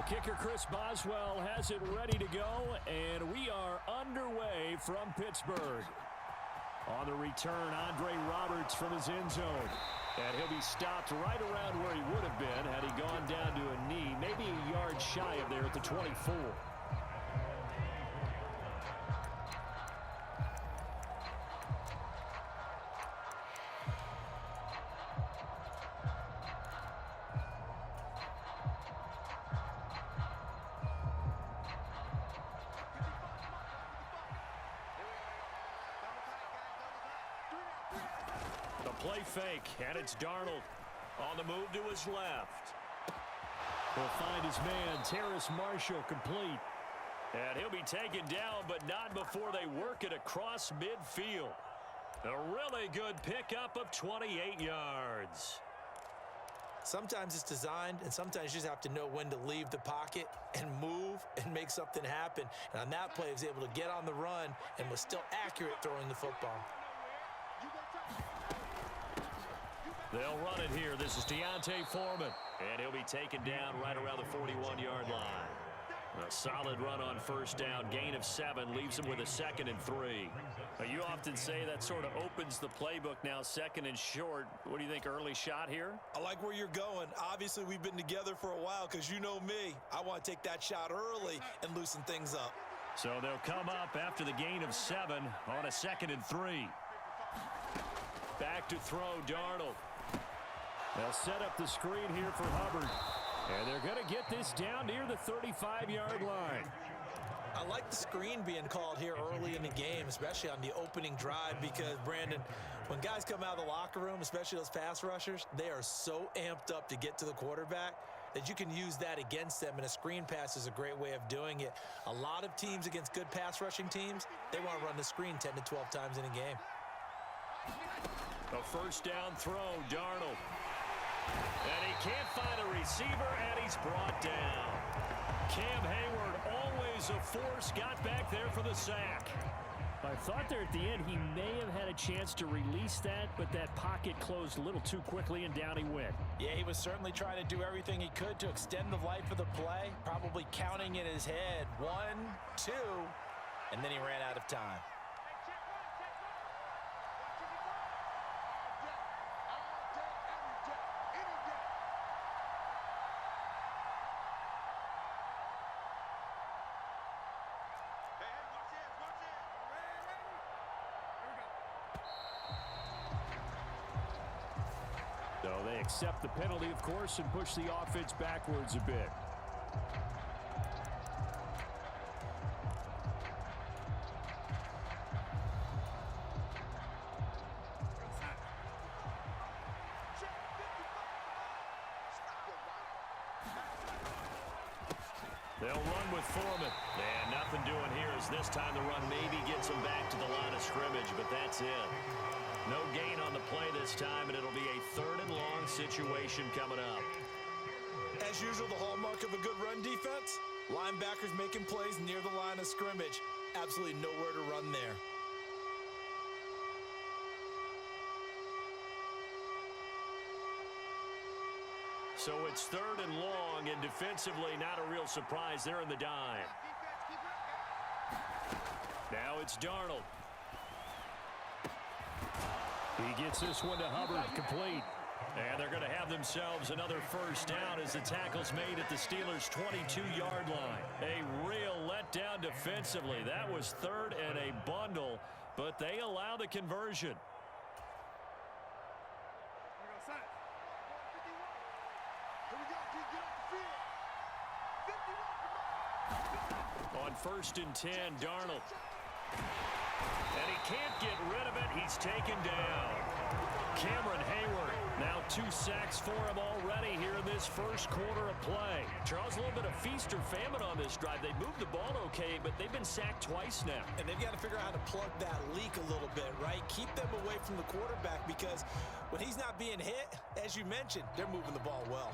Kicker Chris Boswell has it ready to go, and we are underway from Pittsburgh. On the return, Andre Roberts from his end zone. And he'll be stopped right around where he would have been had he gone down to a knee, maybe a yard shy of there at the 24. Play fake, and it's Darnold on the move to his left. He'll find his man, Terrace Marshall, complete. And he'll be taken down, but not before they work it across midfield. A really good pickup of 28 yards. Sometimes it's designed, and sometimes you just have to know when to leave the pocket and move and make something happen. And on that play, he was able to get on the run and was still accurate throwing the football. They'll run it here. This is D'Onta Foreman. And he'll be taken down right around the 41-yard line. A solid run on first down. Gain of 7 leaves him with a 2nd and 3. You often say that sort of opens the playbook now, 2nd and short. What do you think, early shot here? I like where you're going. Obviously, we've been together for a while because you know me. I want to take that shot early and loosen things up. So they'll come up after the gain of 7 on a 2nd and 3. Back to throw, Darnold. They'll set up the screen here for Hubbard. And they're going to get this down near the 35-yard line. I like the screen being called here early in the game, especially on the opening drive, because, Brandon, when guys come out of the locker room, especially those pass rushers, they are so amped up to get to the quarterback that you can use that against them, and a screen pass is a great way of doing it. A lot of teams against good pass rushing teams, they want to run the screen 10 to 12 times in a game. A first down throw, Darnold. And he can't find a receiver, and he's brought down. Cam Hayward, always a force, got back there for the sack. I thought there at the end he may have had a chance to release that, but that pocket closed a little too quickly, and down he went. Yeah, he was certainly trying to do everything he could to extend the life of the play, probably counting in his head 1, 2, and then he ran out of time. So they accept the penalty, of course, and push the offense backwards a bit. They'll run with Foreman. And nothing doing here as this time the run maybe gets them back to the line of scrimmage, but that's it. No gain on the play this time, and it'll be a 3rd and long situation coming up. As usual, the hallmark of a good run defense, linebackers making plays near the line of scrimmage. Absolutely nowhere to run there. So it's 3rd and long, and defensively not a real surprise. They're in the dime. Now it's Darnold. He gets this one to Hubbard, complete. And they're going to have themselves another first down as the tackle's made at the Steelers' 22-yard line. A real letdown defensively. That was 3rd and a bundle, but they allow the conversion. On 1st and 10, Darnold. And he can't get rid of it. He's taken down. Cameron Hayward, now 2 sacks for him already here in this first quarter of play. Charles, a little bit of feast or famine on this drive. They moved the ball okay, but they've been sacked twice now. And they've got to figure out how to plug that leak a little bit, right? Keep them away from the quarterback, because when he's not being hit, as you mentioned, they're moving the ball well.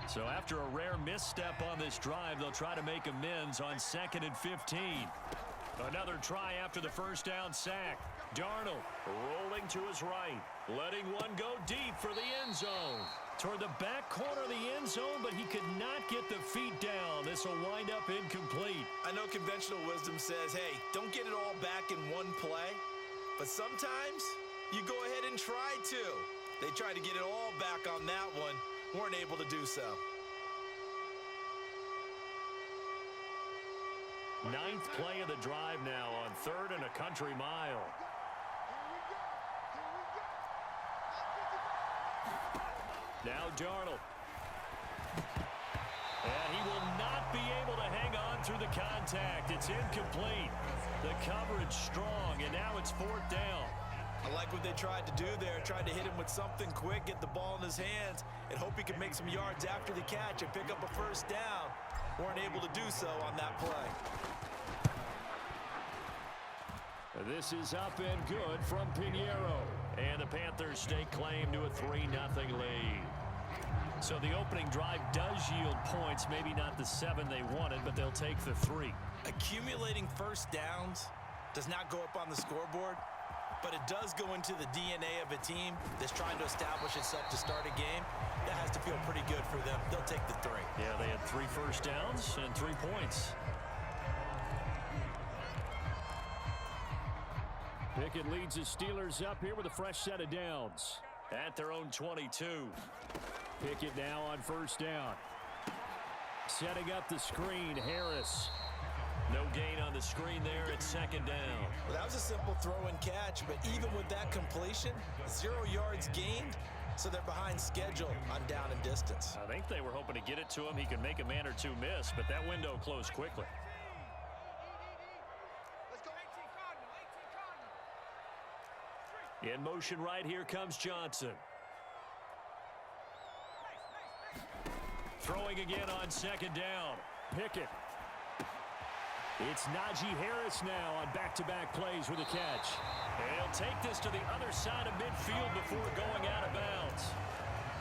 So after a rare misstep on this drive, they'll try to make amends on 2nd and 15. Another try after the first down sack. Darnold rolling to his right, letting one go deep for the end zone. Toward the back corner of the end zone, but he could not get the feet down. This will wind up incomplete. I know conventional wisdom says, hey, don't get it all back in one play. But sometimes you go ahead and try to. They tried to get it all back on that one. Weren't able to do so. Ninth play of the drive now on 3rd and a country mile. Now Darnold. And he will not be able to hang on through the contact. It's incomplete. The coverage strong, and now it's 4th down. I like what they tried to do there. Tried to hit him with something quick, get the ball in his hands, and hope he can make some yards after the catch and pick up a 1st down. Weren't able to do so on that play. This is up and good from Pinheiro. And the Panthers stake claim to a 3-0 lead. So the opening drive does yield points, maybe not the 7 they wanted, but they'll take the 3. Accumulating 1st downs does not go up on the scoreboard, but it does go into the DNA of a team that's trying to establish itself to start a game. That has to feel pretty good for them. They'll take the 3. Yeah, they had 3 first downs and 3 points. Pickett leads the Steelers up here with a fresh set of downs at their own 22. Pickett now on 1st down. Setting up the screen, Harris. No gain on the screen there at 2nd down. Well, that was a simple throw and catch, but even with that completion, 0 yards gained, so they're behind schedule on down and distance. I think they were hoping to get it to him. He could make a man or two miss, but that window closed quickly. In motion right here comes Johnson. Throwing again on 2nd down. Pickett. It's Najee Harris now on back-to-back plays with a catch. And he'll take this to the other side of midfield before going out of bounds.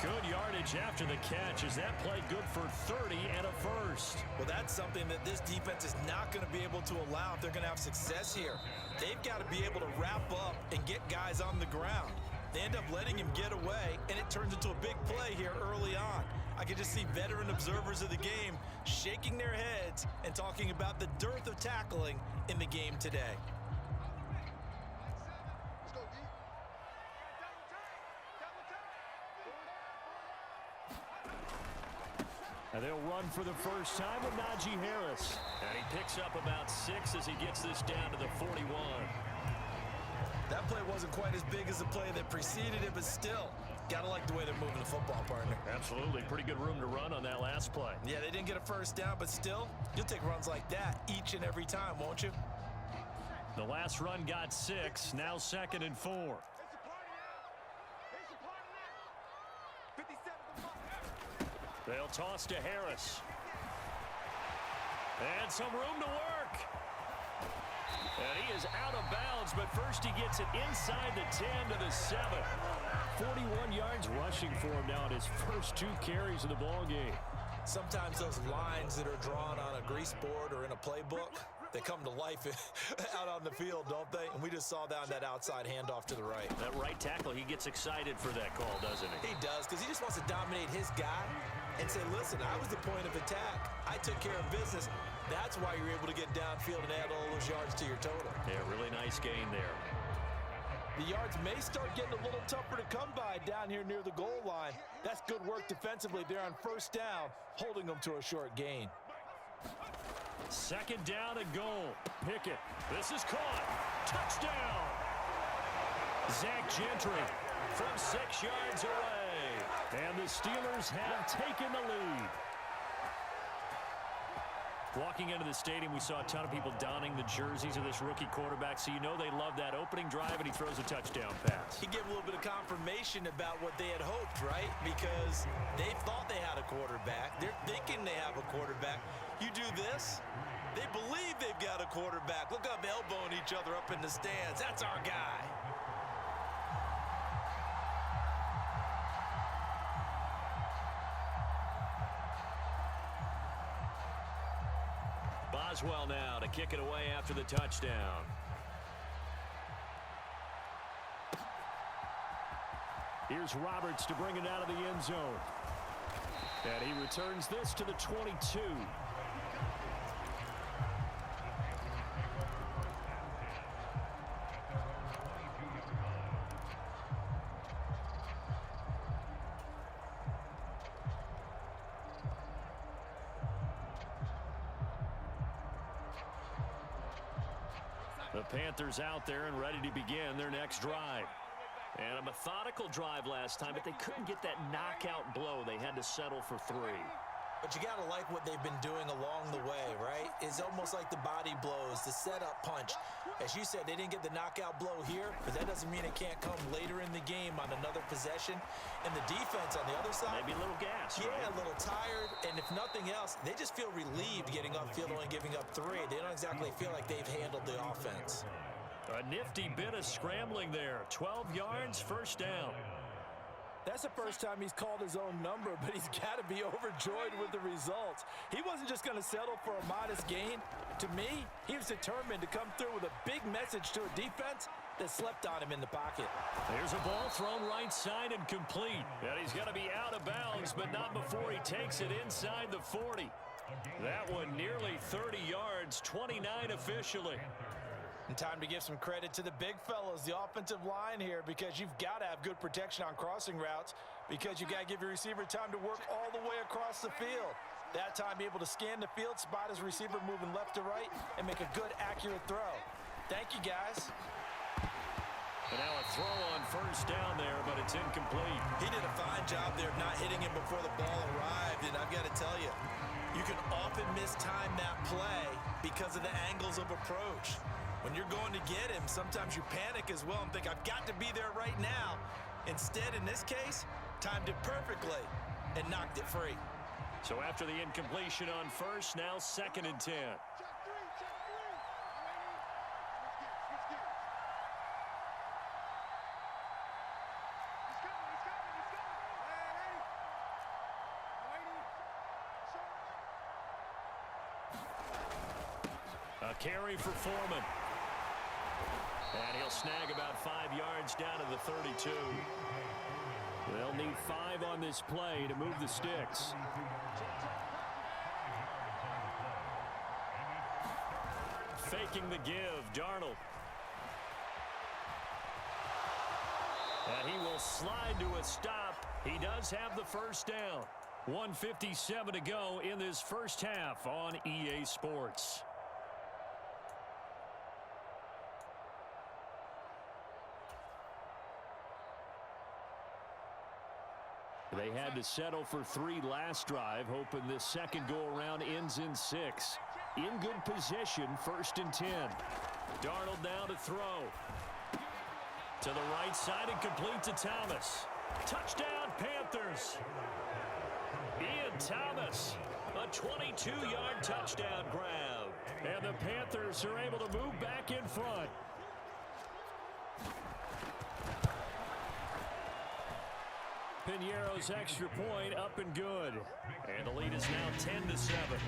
Good yardage after the catch as that play good for 30 and a 1st. Well, that's something that this defense is not going to be able to allow if they're going to have success here. They've got to be able to wrap up and get guys on the ground. They end up letting him get away, and it turns into a big play here early on. I can just see veteran observers of the game shaking their heads and talking about the dearth of tackling in the game today. And they'll run for the first time with Najee Harris. And he picks up about 6 as he gets this down to the 41. That play wasn't quite as big as the play that preceded it, but still, gotta like the way they're moving the football, partner. Absolutely. Pretty good room to run on that last play. Yeah, they didn't get a 1st down, but still, you'll take runs like that each and every time, won't you? The last run got 6. Now 2nd and 4. They'll toss to Harris. And some room to work. And he is out of bounds, but first he gets it inside the 10 to the 7. 41 yards rushing for him now in his first 2 carries of the ball game. Sometimes those lines that are drawn on a grease board or in a playbook, they come to life out on the field, don't they? And we just saw that on that outside handoff to the right. That right tackle, he gets excited for that call, doesn't he? He does, because he just wants to dominate his guy and say, listen, I was the point of attack. I took care of business. That's why you're able to get downfield and add all those yards to your total. Yeah, really nice gain there. The yards may start getting a little tougher to come by down here near the goal line. That's good work defensively there on 1st down, holding them to a short gain. 2nd down and goal. Pickett. This is caught. Touchdown. Zach Gentry from 6 yards away. And the Steelers have taken the lead. Walking into the stadium, we saw a ton of people donning the jerseys of this rookie quarterback, so you know they love that opening drive, and he throws a touchdown pass. He gave a little bit of confirmation about what they had hoped, right? Because they thought they had a quarterback. They're thinking they have a quarterback. You do this, they believe they've got a quarterback. Look up, elbowing each other up in the stands. That's our guy. Boswell now to kick it away after the touchdown. Here's Roberts to bring it out of the end zone. And he returns this to the 22. The Panthers out there and ready to begin their next drive. And a methodical drive last time, but they couldn't get that knockout blow. They had to settle for 3. But you got to like what they've been doing along the way, right? It's almost like the body blows, the setup punch. As you said, they didn't get the knockout blow here, but that doesn't mean it can't come later in the game on another possession. And the defense on the other side, maybe a little gas, yeah, right? A little tired. And if nothing else, they just feel relieved getting upfield and giving up 3. They don't exactly feel like they've handled the offense. A nifty bit of scrambling there. 12 yards, first down. That's the first time he's called his own number, but he's got to be overjoyed with the results. He wasn't just going to settle for a modest gain. To me, he was determined to come through with a big message to a defense that slept on him in the pocket. There's a ball thrown right side and complete. And he's going to be out of bounds, but not before he takes it inside the 40. That one nearly 30 yards, 29 officially. And time to give some credit to the big fellas, the offensive line here, because you've got to have good protection on crossing routes, because you've got to give your receiver time to work all the way across the field. That time, be able to scan the field, spot his receiver moving left to right, and make a good, accurate throw. Thank you, guys. And now a throw on first down there, but it's incomplete. He did a fine job there of not hitting him before the ball arrived, and I've got to tell you, you can often mistime that play because of the angles of approach. When you're going to get him, sometimes you panic as well and think, I've got to be there right now. Instead, in this case, timed it perfectly and knocked it free. So after the incompletion on first, now 2nd and 10. A carry for Foreman. And he'll snag about 5 yards down to the 32. They'll need 5 on this play to move the sticks. Faking the give, Darnold. And he will slide to a stop. He does have the first down. 1:57 to go in this first half on EA Sports. They had to settle for 3 last drive, hoping this second go-around ends in 6. In good position, 1st and 10. Darnold now to throw. To the right side and complete to Thomas. Touchdown, Panthers. Ian Thomas, a 22-yard touchdown grab. And the Panthers are able to move back in front. Piñeiro's extra point up and good. And the lead is now 10-7.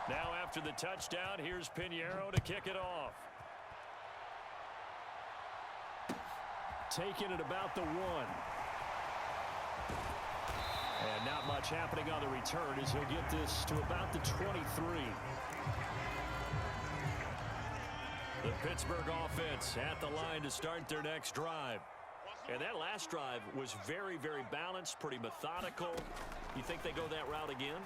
Now after the touchdown, here's Piñeiro to kick it off. Taking it about the 1. And not much happening on the return as he'll get this to about the 23. The Pittsburgh offense at the line to start their next drive. And that last drive was very, very balanced, pretty methodical. You think they go that route again?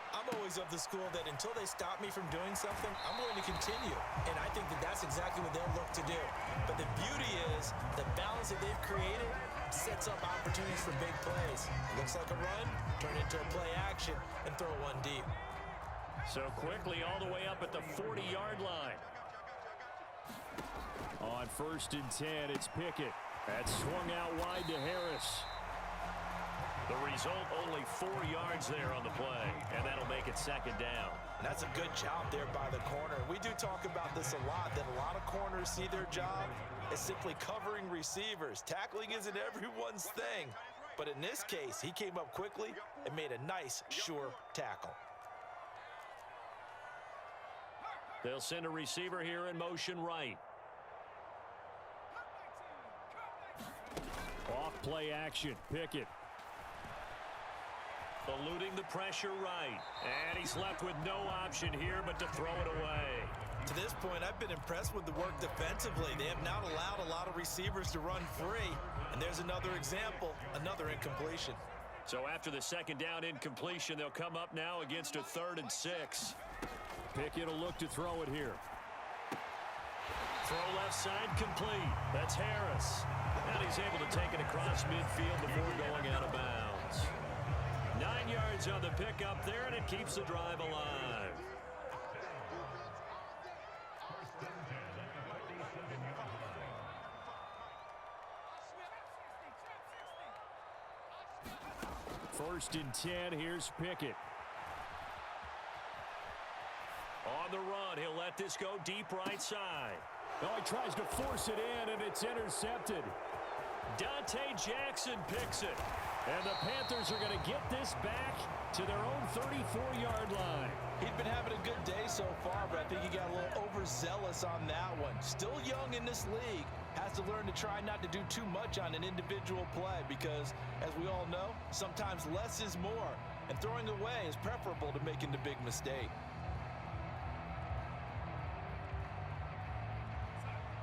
I'm always of the school that until they stop me from doing something, I'm going to continue. And I think that that's exactly what they'll look to do. But the beauty is the balance that they've created sets up opportunities for big plays. Looks like a run, turn into a play action, and throw one deep. So quickly all the way up at the 40-yard line. On 1st and 10, it's Pickett. That's swung out wide to Harris. The result, only 4 yards there on the play, and that'll make it second down. And that's a good job there by the corner. We do talk about this a lot, that a lot of corners see their job as simply covering receivers. Tackling isn't everyone's thing. But in this case, he came up quickly and made a nice, sure tackle. They'll send a receiver here in motion right. Off play action. Pickett. Eluding the pressure right. And he's left with no option here but to throw it away. To this point, I've been impressed with the work defensively. They have not allowed a lot of receivers to run free. And there's another example, another incompletion. So after the second down incompletion, they'll come up now against a 3rd and 6. Pickett will look to throw it here. Throw left side complete. That's Harris. And he's able to take it across midfield before going out of bounds. 9 yards on the pickup there, and it keeps the drive alive. First and 10, here's Pickett. On the run, he'll let this go deep right side. Oh, he tries to force it in, and it's intercepted. Dante Jackson picks it. And the Panthers are going to get this back to their own 34-yard line. He'd been having a good day so far, but I think he got a little overzealous on that one. Still young in this league. Has to learn to try not to do too much on an individual play because, as we all know, sometimes less is more. And throwing away is preferable to making the big mistake.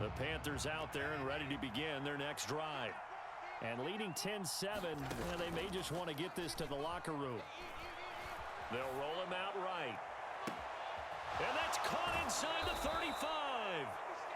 The Panthers out there and ready to begin their next drive. And leading 10-7, they may just want to get this to the locker room. They'll roll him out right. And that's caught inside the 35.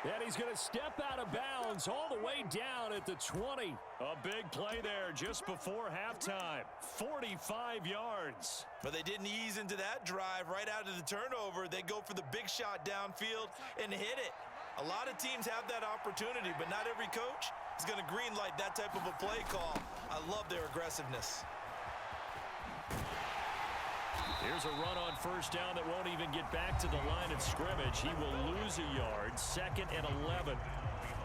And he's going to step out of bounds all the way down at the 20. A big play there just before halftime. 45 yards. But they didn't ease into that drive right out of the turnover. They go for the big shot downfield and hit it. A lot of teams have that opportunity, but not every coach is going to greenlight that type of a play call. I love their aggressiveness. Here's a run on first down that won't even get back to the line of scrimmage. He will lose a yard, 2nd and 11.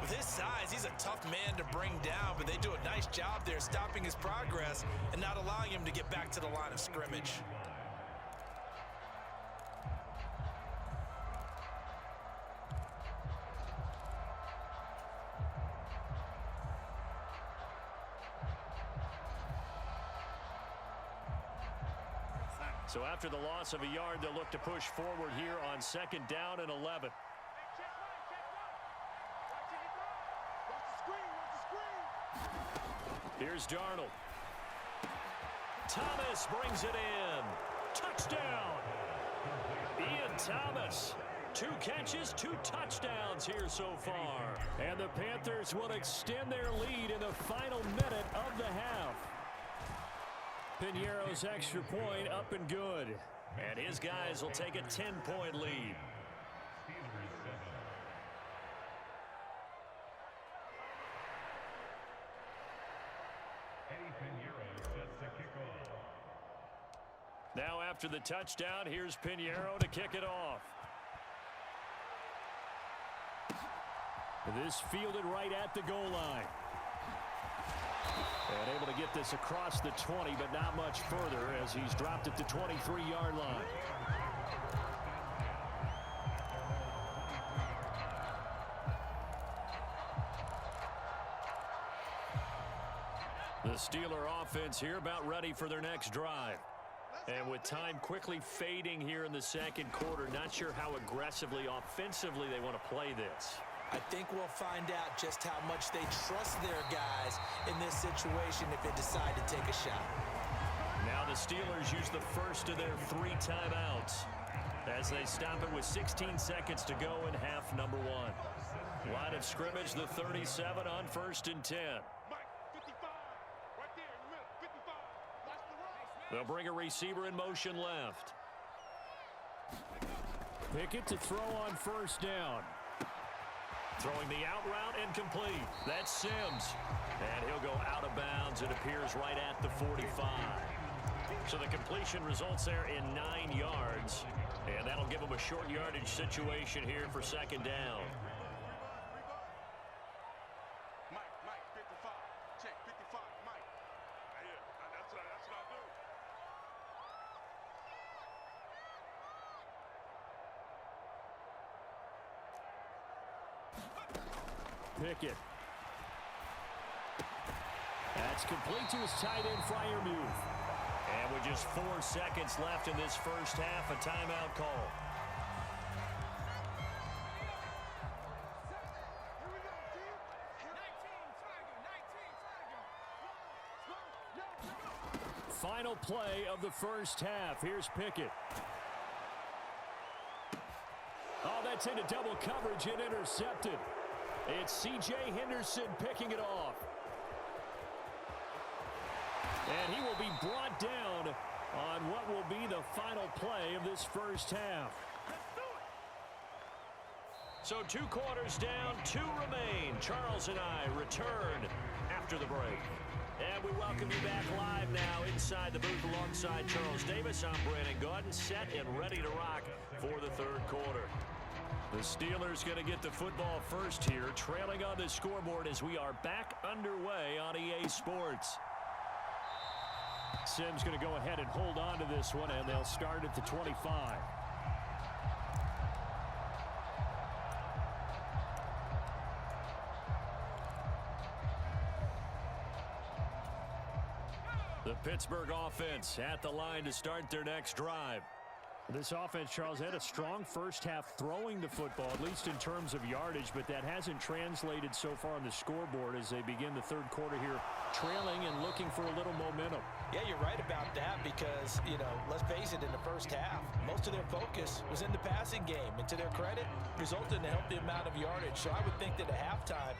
With his size, he's a tough man to bring down, but they do a nice job there stopping his progress and not allowing him to get back to the line of scrimmage. So after the loss of a yard, they'll look to push forward here on 2nd down and 11. Here's Darnold. Thomas brings it in. Touchdown. Ian Thomas. 2 catches, 2 touchdowns here so far. And the Panthers will extend their lead in the final minute of the half. Piñeiro's extra point up and good. And his guys will take a 10-point lead. Now after the touchdown, here's Piñeiro to kick it off. This fielded right at the goal line. And able to get this across the 20, but not much further as he's dropped at the 23-yard line. The Steeler offense here about ready for their next drive. And with time quickly fading here in the second quarter, not sure how aggressively, offensively they want to play this. I think we'll find out just how much they trust their guys in this situation if they decide to take a shot. Now the Steelers use the first of their 3 timeouts as they stop it with 16 seconds to go in half number 1. Line of scrimmage, the 37 on 1st and 10. They'll bring a receiver in motion left. Pickett to throw on first down. Throwing the out route and complete. That's Sims. And he'll go out of bounds it appears right at the 45. So the completion results there in 9 yards. And that'll give them a short yardage situation here for second down. Mike, 55. Check, 55, Mike. Yeah, that's what I do. Pickett. That's complete to his tight end, Freiermuth. And with just 4 seconds left in this first half, a timeout call. Final play of the first half. Here's Pickett. Oh, that's into double coverage and intercepted. It's C.J. Henderson picking it off. And he will be brought down on what will be the final play of this first half. So 2 quarters down, 2 remain. Charles and I return after the break. And we welcome you back live now inside the booth alongside Charles Davis. I'm Brandon Gaudin, set and ready to rock for the third quarter. The Steelers going to get the football first here, trailing on the scoreboard as we are back underway on EA Sports. Sims going to go ahead and hold on to this one, and they'll start at the 25. The Pittsburgh offense at the line to start their next drive. This offense, Charles, had a strong first half throwing the football, at least in terms of yardage, but that hasn't translated so far on the scoreboard as they begin the third quarter here, trailing and looking for a little momentum. Yeah, you're right about that because, let's face it, in the first half, most of their focus was in the passing game. And to their credit, resulted in a healthy amount of yardage. So I would think that at halftime,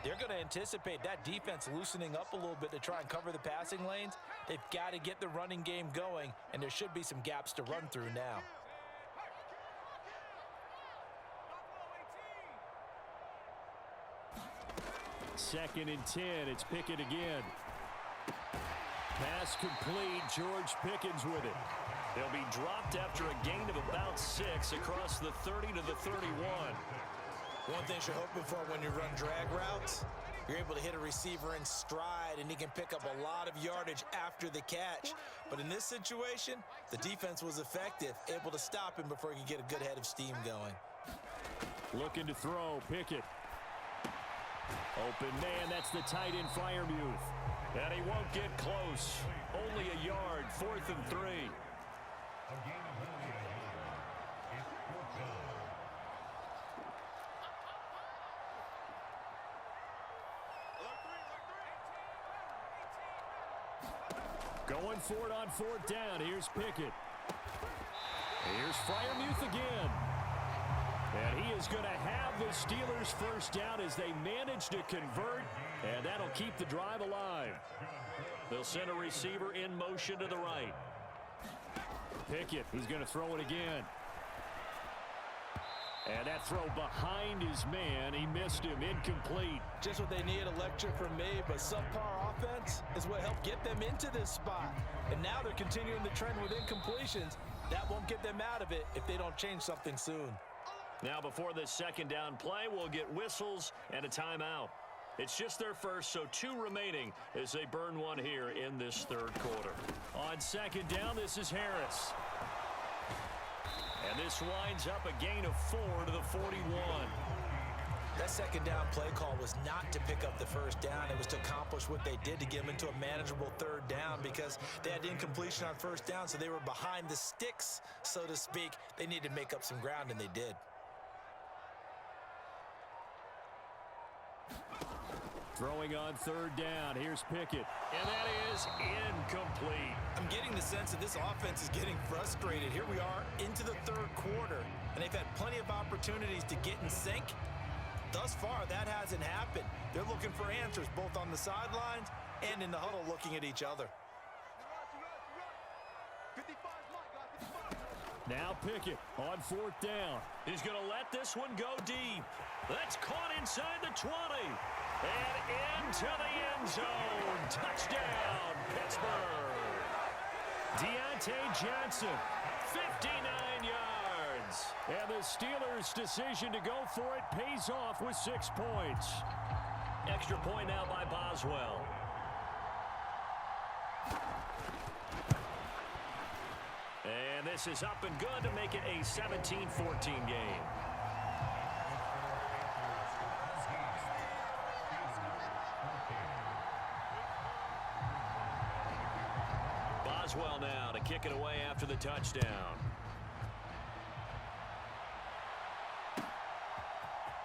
they're going to anticipate that defense loosening up a little bit to try and cover the passing lanes. They've got to get the running game going, and there should be some gaps to run through now. Second and 10, it's Pickett again. Pass complete, George Pickens with it. They'll be dropped after a gain of about 6 across the 30 to the 31. One thing you're hoping for when you run drag routes, you're able to hit a receiver in stride, and he can pick up a lot of yardage after the catch. But in this situation, the defense was effective, able to stop him before he could get a good head of steam going. Looking to throw, Pickett. Open man, that's the tight end, Freiermuth. And he won't get close. Only a yard, 4th and 3. Going for it on 4th down. Here's Pickett. Here's Freiermuth again. And he is going to have the Steelers first down as they manage to convert, and that'll keep the drive alive. They'll send a receiver in motion to the right. Pickett, he's going to throw it again. And that throw behind his man, he missed him, incomplete. Just what they need, a lecture from me, but subpar offense is what helped get them into this spot. And now they're continuing the trend with incompletions. That won't get them out of it if they don't change something soon. Now before this second down play, we'll get whistles and a timeout. It's just their first, so 2 remaining as they burn one here in this third quarter. On second down, this is Harris. And this winds up a gain of 4 to the 41. That second down play call was not to pick up the first down. It was to accomplish what they did to get them into a manageable third down because they had incompletion on first down, so they were behind the sticks, so to speak. They needed to make up some ground, and they did. Throwing on third down. Here's Pickett. And that is incomplete. I'm getting the sense that this offense is getting frustrated. Here we are into the third quarter, and they've had plenty of opportunities to get in sync. Thus far, that hasn't happened. They're looking for answers both on the sidelines and in the huddle looking at each other. Now Pickett on 4th down. He's going to let this one go deep. That's caught inside the 20. And into the end zone. Touchdown, Pittsburgh. Deontay Johnson, 59 yards. And the Steelers' decision to go for it pays off with 6 points. Extra point now by Boswell. And this is up and good to make it a 17-14 game. Boswell now to kick it away after the touchdown.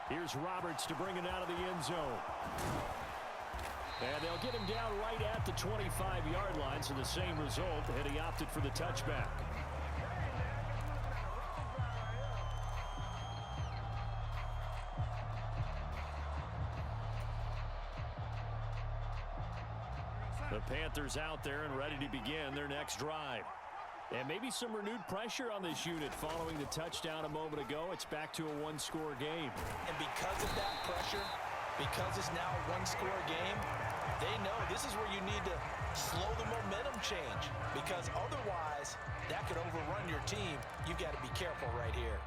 Here's Roberts to bring it out of the end zone. And they'll get him down right at the 25-yard line, so the same result, and he opted for the touchback. The Panthers out there and ready to begin their next drive. And maybe some renewed pressure on this unit following the touchdown a moment ago. It's back to a one-score game. And because of that pressure, because it's now a one-score game, they know this is where you need to slow the momentum change, because otherwise that could overrun your team. You've got to be careful right here.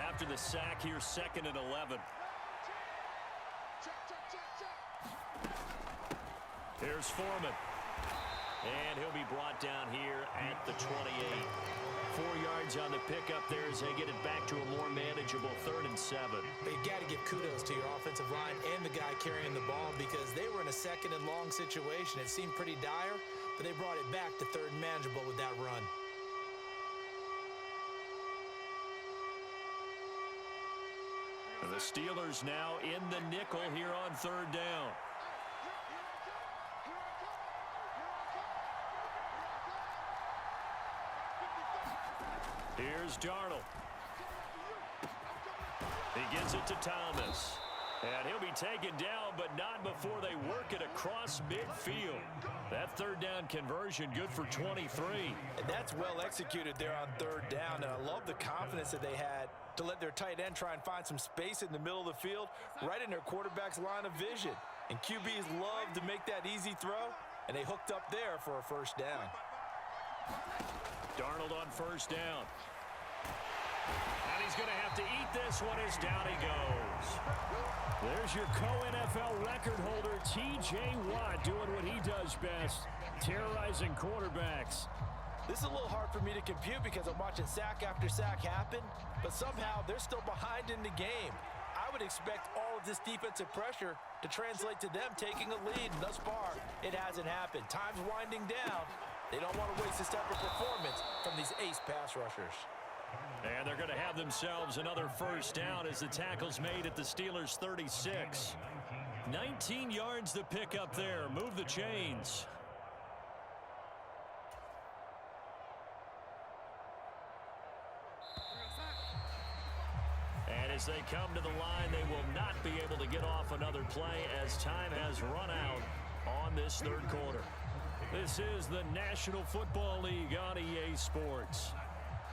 After the sack, here's 2nd and 11. Here's Foreman. And he'll be brought down here at the 28. 4 yards on the pickup there as they get it back to a more manageable 3rd and 7. But you got to give kudos to your offensive line and the guy carrying the ball, because they were in a 2nd and long situation. It seemed pretty dire, but they brought it back to 3rd and manageable with that run. The Steelers now in the nickel here on 3rd down. Here's Darnold. He gives it to Thomas. And he'll be taken down, but not before they work it across midfield. That 3rd down conversion good for 23. And that's well executed there on 3rd down. And I love the confidence that they had to let their tight end try and find some space in the middle of the field, right in their quarterback's line of vision. And QBs love to make that easy throw, and they hooked up there for a 1st down. Darnold on 1st down. And he's going to have to eat this one as down he goes. There's your co-NFL record holder, T.J. Watt, doing what he does best, terrorizing quarterbacks. This is a little hard for me to compute because I'm watching sack after sack happen, but somehow they're still behind in the game. I would expect all of this defensive pressure to translate to them taking a lead, and thus far, it hasn't happened. Time's winding down. They don't want to waste this type of performance from these ace pass rushers. And they're going to have themselves another 1st down as the tackle's made at the Steelers' 36. 19 yards to pick up there. Move the chains. And as they come to the line, they will not be able to get off another play as time has run out on this 3rd quarter. This is the National Football League on EA Sports.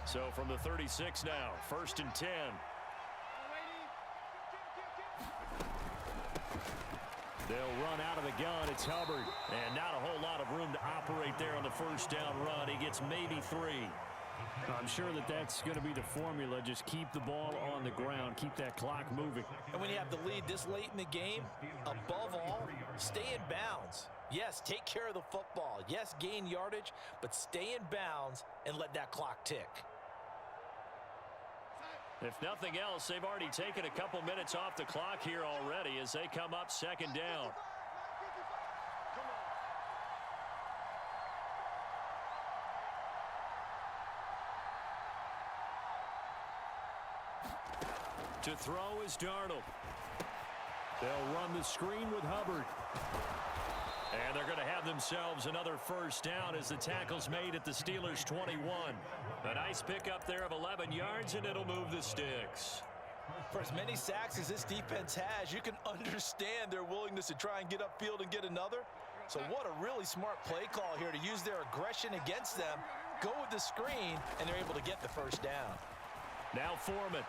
So from the 36 now, 1st and 10. They'll run out of the gun. It's Hubbard. And not a whole lot of room to operate there on the 1st down run. He gets maybe 3. I'm sure that that's going to be the formula. Just keep the ball on the ground. Keep that clock moving. And when you have the lead this late in the game, above all, stay in bounds. Yes, take care of the football. Yes, gain yardage, but stay in bounds and let that clock tick. If nothing else, they've already taken a couple minutes off the clock here already as they come up 2nd down. To throw is Darnold. They'll run the screen with Hubbard. And they're going to have themselves another 1st down as the tackle's made at the Steelers' 21. A nice pickup there of 11 yards, and it'll move the sticks. For as many sacks as this defense has, you can understand their willingness to try and get upfield and get another. So what a really smart play call here to use their aggression against them go with the screen, and they're able to get the first down. Now Foreman.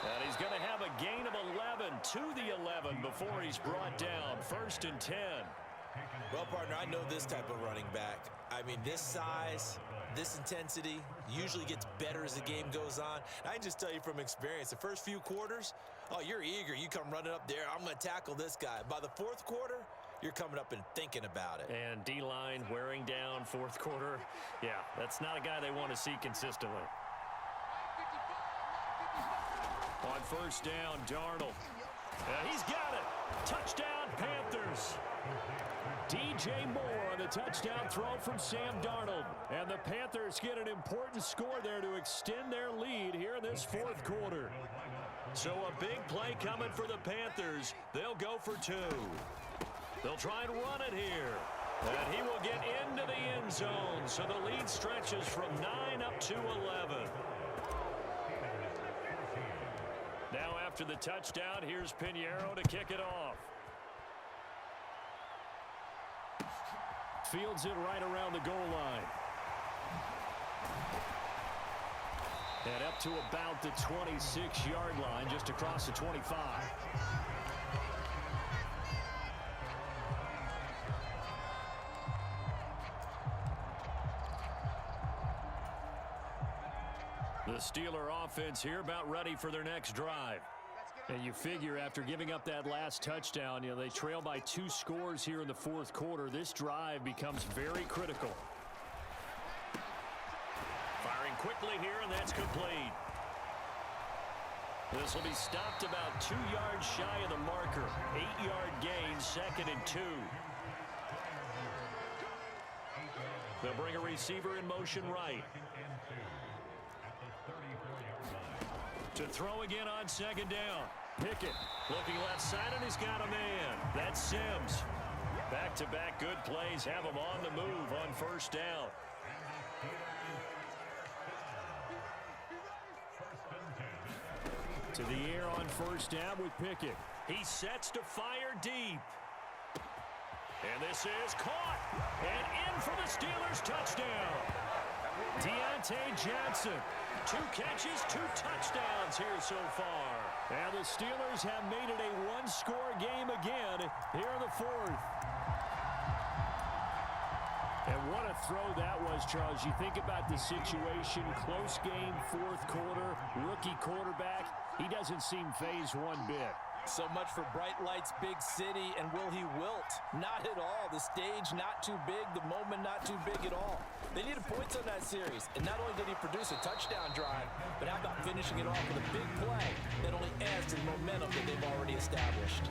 And he's going to have a gain of 11 to the 11 before he's brought down. 1st and 10. Well, partner, I know this type of running back. I mean, this size, this intensity usually gets better as the game goes on. I can just tell you from experience, the first few quarters, oh, you're eager. You come running up there, I'm going to tackle this guy. By the 4th quarter, you're coming up and thinking about it. And D-line wearing down 4th quarter. Yeah, that's not a guy they want to see consistently. On 1st down, Darnold. And he's got it. Touchdown, Panthers. DJ Moore on the touchdown throw from Sam Darnold. And the Panthers get an important score there to extend their lead here in this 4th quarter. So a big play coming for the Panthers. They'll go for 2. They'll try and run it here. And he will get into the end zone. So the lead stretches from 9 up to 11. Now after the touchdown, here's Pinheiro to kick it off. Fields it right around the goal line. And up to about the 26-yard line, just across the 25. The Steeler offense here about ready for their next drive. And you figure after giving up that last touchdown, they trail by 2 scores here in the 4th quarter. This drive becomes very critical. Firing quickly here, and that's complete. This will be stopped about 2 yards shy of the marker. 8-yard gain, 2nd and 2. They'll bring a receiver in motion right. To throw again on 2nd down. Pickett looking left side, and he's got a man. That's Sims. Back-to-back good plays have him on the move on 1st down. To the air on 1st down with Pickett. He sets to fire deep. And this is caught. And in for the Steelers touchdown. Deontay Johnson. 2 catches, 2 touchdowns here so far. And the Steelers have made it a 1-score game again here in the 4th. And what a throw that was, Charles. You think about the situation, close game, 4th quarter, rookie quarterback. He doesn't seem fazed one bit. So much for bright lights, big city, and will he wilt? Not at all. The stage not too big, the moment not too big at all. They needed points on that series, and not only did he produce a touchdown drive, but how about finishing it off with a big play that only adds to the momentum that they've already established.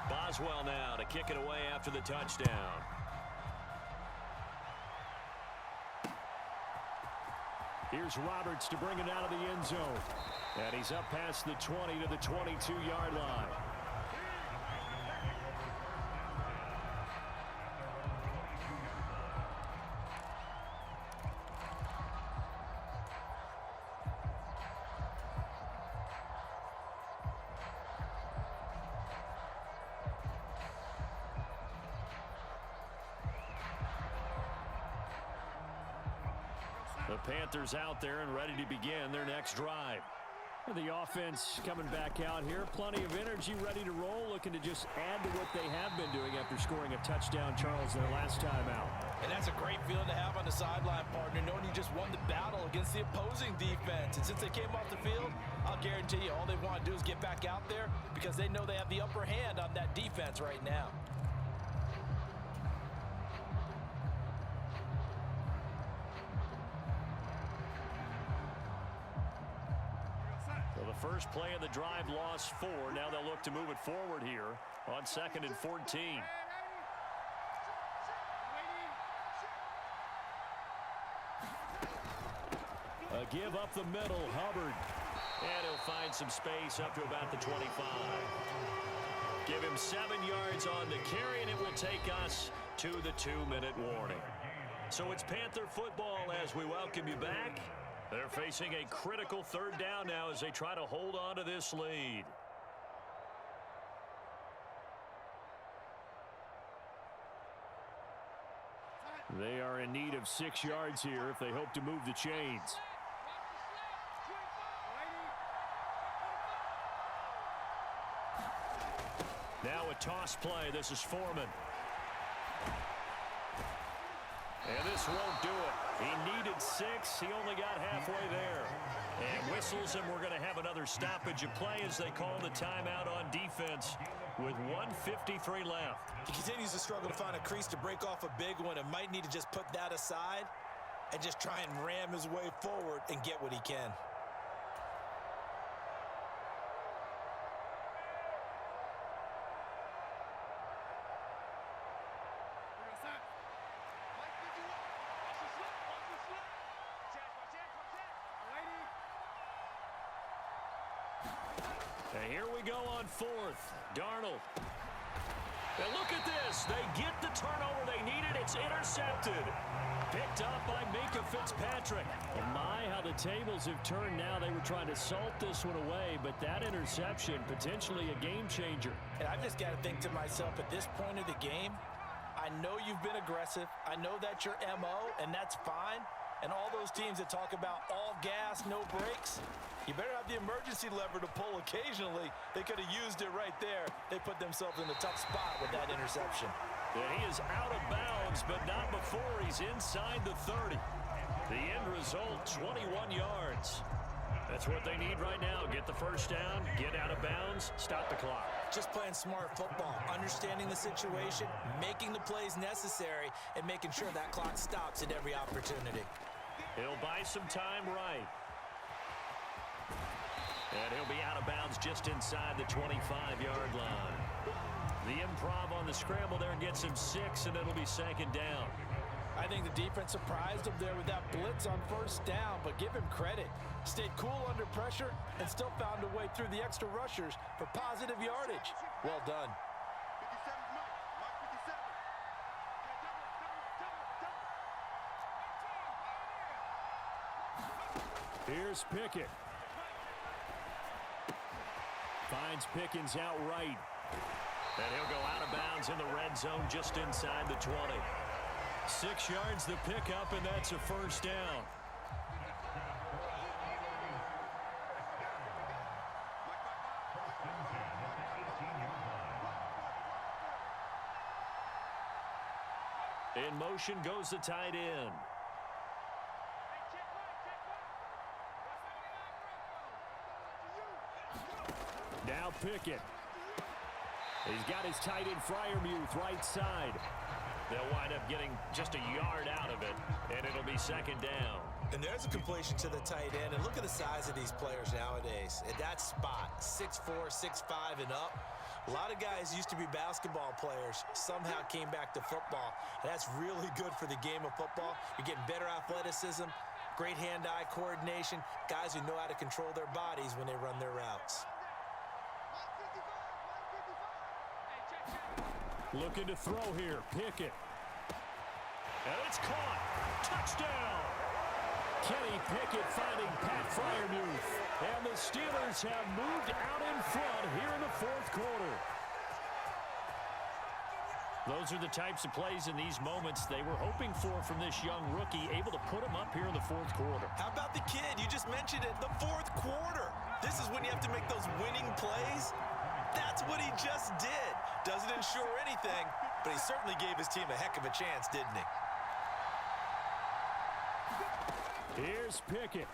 Boswell now to kick it away after the touchdown. Here's Roberts to bring it out of the end zone. And he's up past the 20 to the 22-yard line. The Panthers out there and ready to begin their next drive. The offense coming back out here. Plenty of energy, ready to roll, looking to just add to what they have been doing after scoring a touchdown, Charles, their last time out. And that's a great feeling to have on the sideline, partner, knowing you just won the battle against the opposing defense. And since they came off the field, I'll guarantee you all they want to do is get back out there because they know they have the upper hand on that defense right now. First play of the drive lost 4. Now they'll look to move it forward here on 2nd and 14. A give up the middle, Hubbard. And he'll find some space up to about the 25. Give him 7 yards on the carry, and it will take us to the 2-minute warning. So it's Panther football as we welcome you back. They're facing a critical third down now as they try to hold on to this lead. They are in need of 6 yards here if they hope to move the chains. Now a toss play. This is Foreman. And this won't do it. He needed 6. He only got halfway there. And whistles, and we're going to have another stoppage of play as they call the timeout on defense with 1:53 left. He continues to struggle to find a crease to break off a big one and might need to just put that aside and just try and ram his way forward and get what he can. And here we go on 4th. Darnold. And look at this. They get the turnover they needed. It's intercepted. Picked up by Minkah Fitzpatrick. And my, how the tables have turned now. They were trying to salt this one away, but that interception, potentially a game changer. And I've just got to think to myself, at this point of the game, I know you've been aggressive. I know that's your MO, and that's fine. And all those teams that talk about all gas, no brakes, you better have the emergency lever to pull occasionally. They could have used it right there. They put themselves in a tough spot with that interception. Yeah, he is out of bounds, but not before he's inside the 30. The end result, 21 yards. That's what they need right now. Get the first down, get out of bounds, stop the clock. Just playing smart football, understanding the situation, making the plays necessary, and making sure that clock stops at every opportunity. He'll buy some time right. And he'll be out of bounds just inside the 25-yard line. The improv on the scramble there gets him 6, and it'll be 2nd down. I think the defense surprised him there with that blitz on 1st down, but give him credit. Stayed cool under pressure and still found a way through the extra rushers for positive yardage. Well done. 57 Mike 57. Here's Pickett. Finds Pickens outright. And he'll go out of bounds in the red zone just inside the 20. 6 yards the pickup, and that's a 1st down. In motion goes the tight end. Now Pickett. He's got his tight end Freiermuth right side. They'll wind up getting just a yard out of it, and it'll be 2nd down. And there's a completion to the tight end. And look at the size of these players nowadays. At that spot, 6'4", 6'5", and up. A lot of guys used to be basketball players, somehow came back to football. And that's really good for the game of football. You're getting better athleticism, great hand-eye coordination, guys who know how to control their bodies when they run their routes. Looking to throw here, Pickett. And it's caught. Touchdown! Kenny Pickett finding Pat Freiermuth. And the Steelers have moved out in front here in the 4th quarter. Those are the types of plays in these moments they were hoping for from this young rookie, able to put him up here in the 4th quarter. How about the kid? You just mentioned it, the 4th quarter. This is when you have to make those winning plays. That's what he just did. Doesn't ensure anything, but he certainly gave his team a heck of a chance, didn't he? Here's Pickett.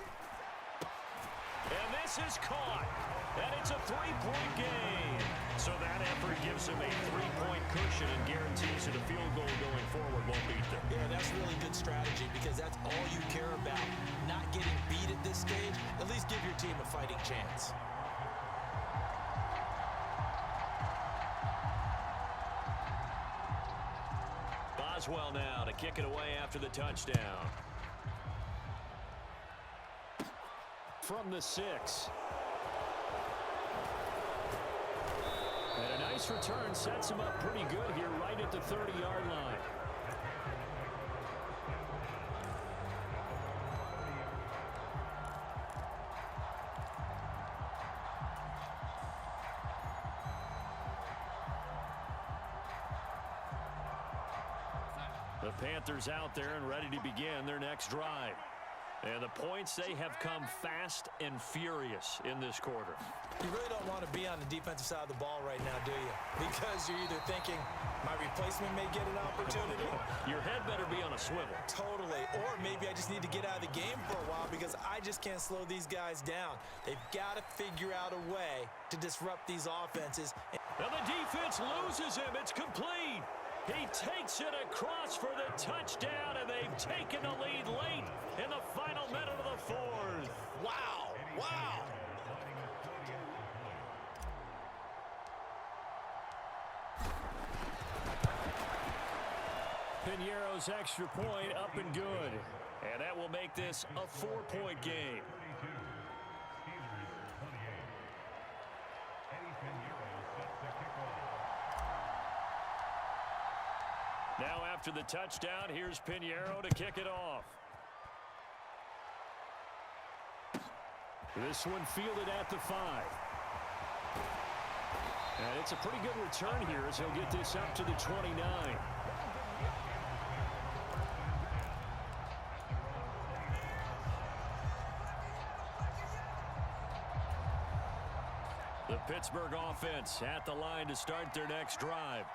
And this is caught. And it's a 3-point game. So that effort gives him a 3-point cushion and guarantees that a field goal going forward won't beat them. Yeah, that's really good strategy because that's all you care about. Not getting beat at this stage. At least give your team a fighting chance. Boswell now to kick it away after the touchdown. From the 6. And a nice return sets him up pretty good here right at the 30-yard line. The Panthers out there and ready to begin their next drive. And the points, they have come fast and furious in this quarter. You really don't want to be on the defensive side of the ball right now, do you? Because you're either thinking, my replacement may get an opportunity. Your head better be on a swivel. Totally. Or maybe I just need to get out of the game for a while because I just can't slow these guys down. They've got to figure out a way to disrupt these offenses. And the defense loses him. It's complete. He takes it across for the touchdown, and they've taken the lead late in the final minute of the fourth. Wow. Wow. Piñeiro's extra point up and good. And that will make this a 4-point game. Now after the touchdown, here's Piñeiro to kick it off. This one fielded at the 5. And it's a pretty good return here as he'll get this up to the 29. The Pittsburgh offense at the line to start their next drive.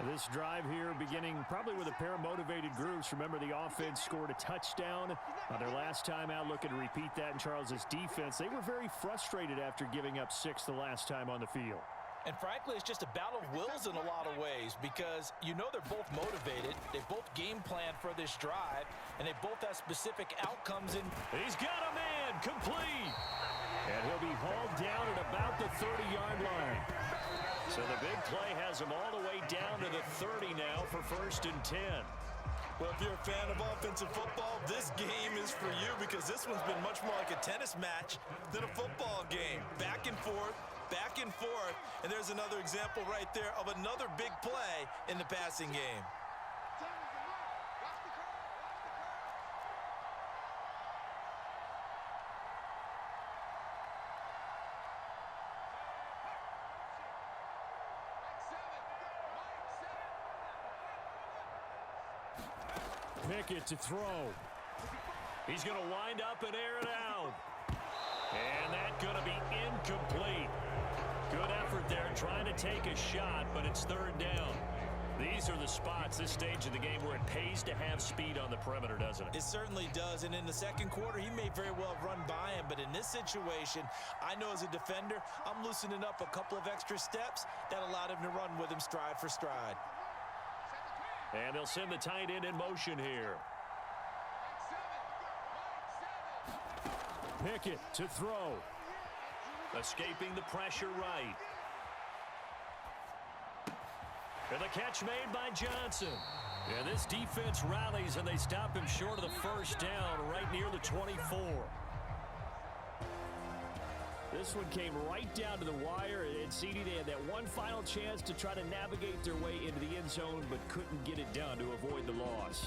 This drive here beginning probably with a pair of motivated groups. Remember, the offense scored a touchdown their last time out. Looking to repeat that in Charles's defense. They were very frustrated after giving up 6 the last time on the field. And frankly, it's just a battle of wills in a lot of ways because you know they're both motivated. They both game plan for this drive, and they both have specific outcomes. He's got a man complete. And he'll be hauled down at about the 30-yard line. So the big play has him all the way down to the 30 now for 1st and 10. Well, if you're a fan of offensive football, this game is for you because this one's been much more like a tennis match than a football game. Back and forth, and there's another example right there of another big play in the passing game. Pickett to throw. He's going to wind up and air it out. And that's going to be incomplete. Good effort there trying to take a shot, but it's 3rd down. These are the spots, this stage of the game, where it pays to have speed on the perimeter, doesn't it? It certainly does, and in the second quarter, he may very well have run by him, but in this situation, I know as a defender, I'm loosening up a couple of extra steps that allowed him to run with him stride for stride. And they'll send the tight end in motion here. Pickett to throw. Escaping the pressure right. And the catch made by Johnson. And this defense rallies, and they stop him short of the 1st down right near the 24. This one came right down to the wire, and CD, they had that one final chance to try to navigate their way into the end zone, but couldn't get it done to avoid the loss.